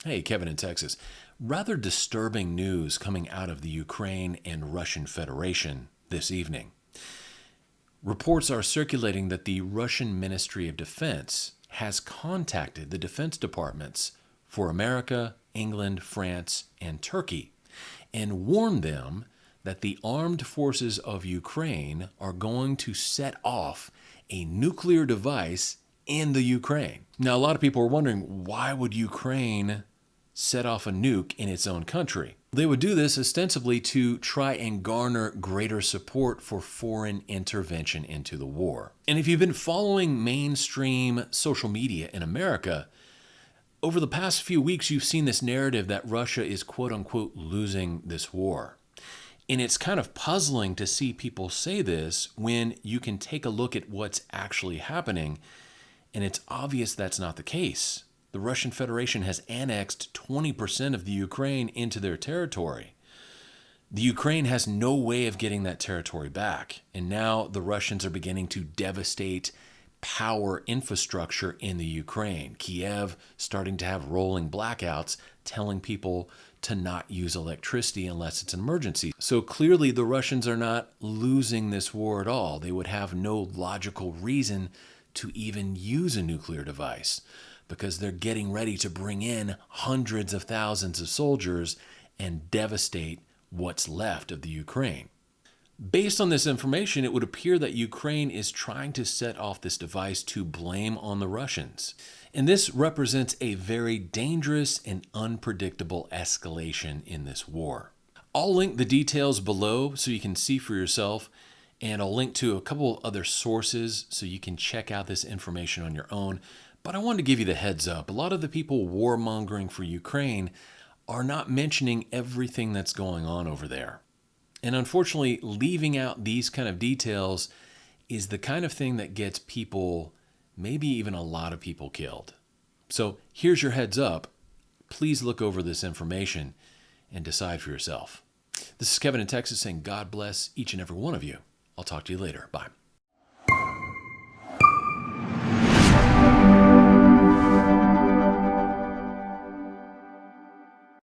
Hey, Kevin in Texas. Rather disturbing news coming out of the Ukraine and Russian Federation this evening. Reports are circulating that the Russian Ministry of Defense has contacted the defense departments for America, England, France, and Turkey and warned them that the armed forces of Ukraine are going to set off a nuclear device in the Ukraine. Now, a lot of people are wondering, why would Ukraine set off a nuke in its own country? They would do this ostensibly to try and garner greater support for foreign intervention into the war. And if you've been following mainstream social media in America, over the past few weeks, you've seen this narrative that Russia is quote unquote losing this war. And it's kind of puzzling to see people say this when you can take a look at what's actually happening. And it's obvious that's not the case. The Russian Federation has annexed 20% of the Ukraine into their territory. The Ukraine has no way of getting that territory back. And now the Russians are beginning to devastate power infrastructure in the Ukraine. Kiev starting to have rolling blackouts, telling people to not use electricity unless it's an emergency. So clearly the Russians are not losing this war at all. They would have no logical reason to even use a nuclear device because they're getting ready to bring in hundreds of thousands of soldiers and devastate what's left of the Ukraine. Based on this information, it would appear that Ukraine is trying to set off this device to blame on the Russians. And this represents a very dangerous and unpredictable escalation in this war. I'll link the details below so you can see for yourself, and I'll link to a couple other sources so you can check out this information on your own. But I wanted to give you the heads up. A lot of the people warmongering for Ukraine are not mentioning everything that's going on over there. And unfortunately, leaving out these kind of details is the kind of thing that gets people, maybe even a lot of people, killed. So here's your heads up. Please look over this information and decide for yourself. This is Kevin in Texas saying God bless each and every one of you. I'll talk to you later. Bye.